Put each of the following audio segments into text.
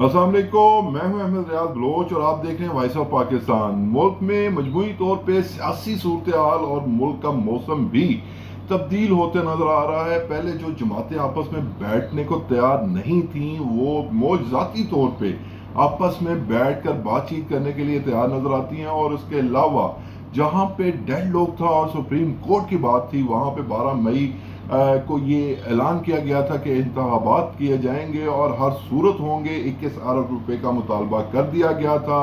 अस्सलाम वालेकुम, मैं हूं अहमद रियाज बलोच और आप देख रहे हैं वॉइस ऑफ पाकिस्तान। मुल्क में मजमूई तौर पे सियासी सूरत हाल और मुल्क का मौसम भी तब्दील होते नजर आ रहा है। पहले जो जमातें आपस में बैठने को तैयार नहीं थी, वो मौजूदाती तौर पे आपस में बैठकर बातचीत करने के लिए तैयार नजर आती हैं। और उसके अलावा जहां पे डेड लॉक था और सुप्रीम कोर्ट की बात थी, वहां पे 12 मई को ये ऐलान किया गया था कि इंतखाबात किए जाएंगे और हर सूरत होंगे। 21 अरब रुपए का मुतालबा कर दिया गया था।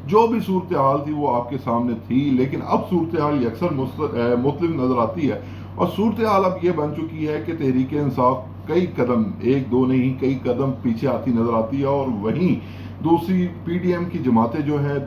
जो भी सूरत हाल थी वो आपके सामने थी, लेकिन अब सूरत हाल अक्सर मुख्तलिफ नजर आती है। और सूरत हाल अब ये बन चुकी है कि तहरीक इंसाफ कई कदम, एक दो नहीं कई कदम पीछे आती नजर आती है। और वहीं दूसरी पीडीएम की जमातें जो हैं,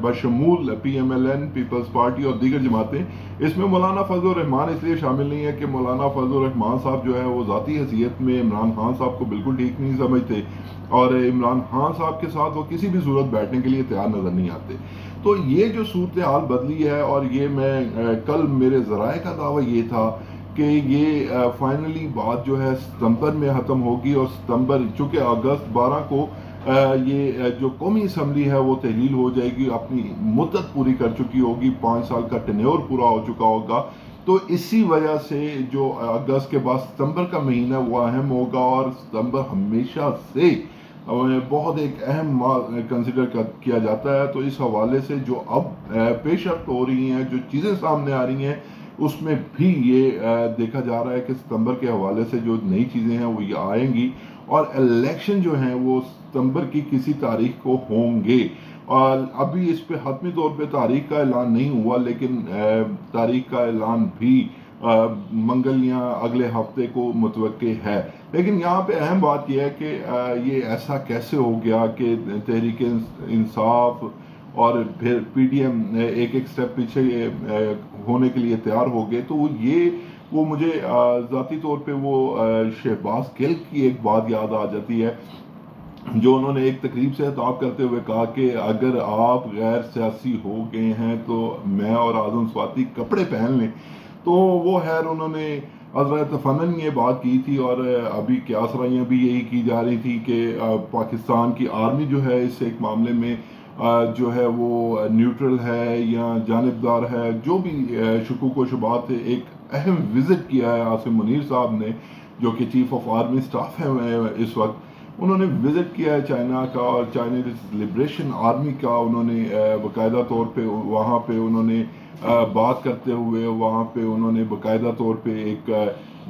बशमूल पीएमएलएन, पीपल्स पार्टी और दीगर जमातें, इसमें मौलाना फजल रहमान इसलिए शामिल नहीं है कि मौलाना फजल रहमान साहब जो है वो ज़ाती हैसियत में इमरान खान साहब को बिल्कुल ठीक नहीं समझते और इमरान खान साहब के साथ वो किसी भी सूरत बैठने के लिए तैयार नजर नहीं आते। तो ये जो सूरत हाल बदली है, और ये मैं कल मेरे ज़राए का दावा ये था कि ये फाइनली बात जो है सितंबर में ख़त्म होगी। और सितंबर, चूँकि अगस्त 12 को ये जो कौमी असम्बली है वो तहलील हो जाएगी, अपनी मुद्दत पूरी कर चुकी होगी, 5 साल का टेन्योर पूरा हो चुका होगा। तो इसी वजह से जो अगस्त के बाद सितंबर का महीना वो अहम होगा। और सितंबर हमेशा से बहुत एक अहम माह कंसिडर किया जाता है। तो इस हवाले से जो अब पेशरफ्त हो रही हैं, जो चीज़ें सामने आ रही हैं, उसमें भी ये देखा जा रहा है कि सितंबर के हवाले से जो नई चीज़ें हैं वो ये आएंगी। और इलेक्शन जो हैं वो सितंबर की किसी तारीख को होंगे। और अभी इस पे हतमी तौर पे तारीख का ऐलान नहीं हुआ, लेकिन तारीख का ऐलान भी मंगल या अगले हफ्ते को मुतवक्के है। लेकिन यहाँ पे अहम बात यह है कि ये ऐसा कैसे हो गया कि तहरीक इंसाफ और फिर पीडीएम एक एक स्टेप पीछे होने के लिए तैयार हो गए। तो वो मुझे ज़ाती तौर पे वो शहबाज गिल की एक बात याद आ जाती है, जो उन्होंने एक तकरीब से खिताब करते हुए कहा कि अगर आप गैर सियासी हो गए हैं तो मैं और आज़म स्वाति कपड़े पहन लें। तो वो खैर उन्होंने हज़रत फनन ये बात की थी। और अभी क्यासराइयाँ भी यही की जा रही थी कि पाकिस्तान की आर्मी जो है इस एक मामले में जो है वो न्यूट्रल है या जानिबदार है। जो भी शुकूक व शुबात है, एक अहम विजिट किया है आसिम मुनीर साहब ने, जो कि चीफ ऑफ आर्मी स्टाफ है इस वक्त। उन्होंने विजिट किया है चाइना का और चाइनीज लिबरेशन आर्मी का। उन्होंने बाकायदा तौर पे वहाँ पे उन्होंने बात करते हुए वहाँ पे उन्होंने बाकायदा तौर पे एक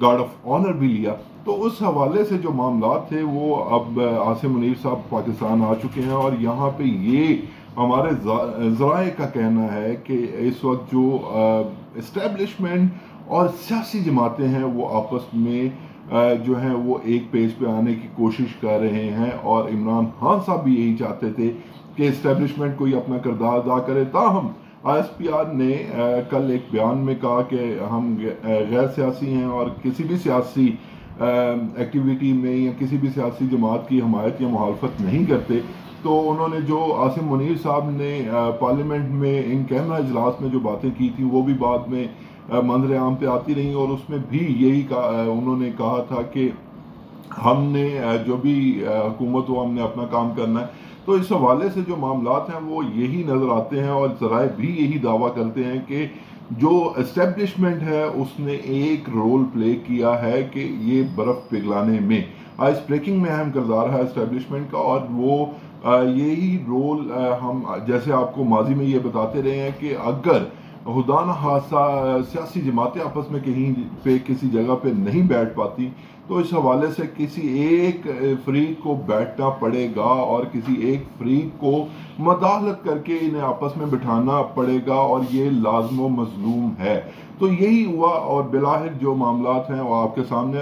गार्ड ऑफ ऑनर भी लिया। तो उस हवाले से जो मामला थे वो अब आसिम मुनीर साहब पाकिस्तान आ चुके हैं। और यहाँ पे ये हमारे ज़राए का कहना है कि इस वक्त जो इस्टेब्लिशमेंट और सियासी जमातें हैं वो आपस में जो है वो एक पेज पे आने की कोशिश कर रहे हैं। और इमरान खान साहब भी यही चाहते थे कि इस्टेब्लिशमेंट कोई अपना किरदार अदा करे। ताहम आईएसपीआर ने कल एक बयान में कहा कि हम गैर सियासी हैं और किसी भी सियासी एक्टिविटी में या किसी भी सियासी जमात की हमायत या मुखालफत नहीं करते। तो उन्होंने जो आसिम मुनीर साहब ने पार्लियामेंट में इन कैमरा इजलास में जो बातें की थी वो भी बाद में मंजर आम पे आती रही। और उसमें भी यही उन्होंने कहा था कि हमने जो भी हुकूमत हो हमने अपना काम करना है। तो इस हवाले से जो मामलात हैं वो यही नज़र आते हैं। और ज़राए भी यही दावा करते हैं कि जो इस्टेब्लिशमेंट है उसने एक रोल प्ले किया है कि ये बर्फ़ पिघलाने में, आइस ब्रेकिंग में अहम किरदार है इस्टेब्लिशमेंट का। और वो यही रोल हम जैसे आपको माजी में ये बताते रहे हैं कि अगर खुदा न खास्ता सियासी जमातें आपस में कहीं पे किसी जगह पे नहीं बैठ पाती, तो इस हवाले से किसी एक फरीक को बैठना पड़ेगा और किसी एक फरीक को मदाखलत करके इन्हें आपस में बिठाना पड़ेगा। और ये लाज़िम व मज़लूम है। तो यही हुआ और बिलाहिर जो मामलात हैं वो आपके सामने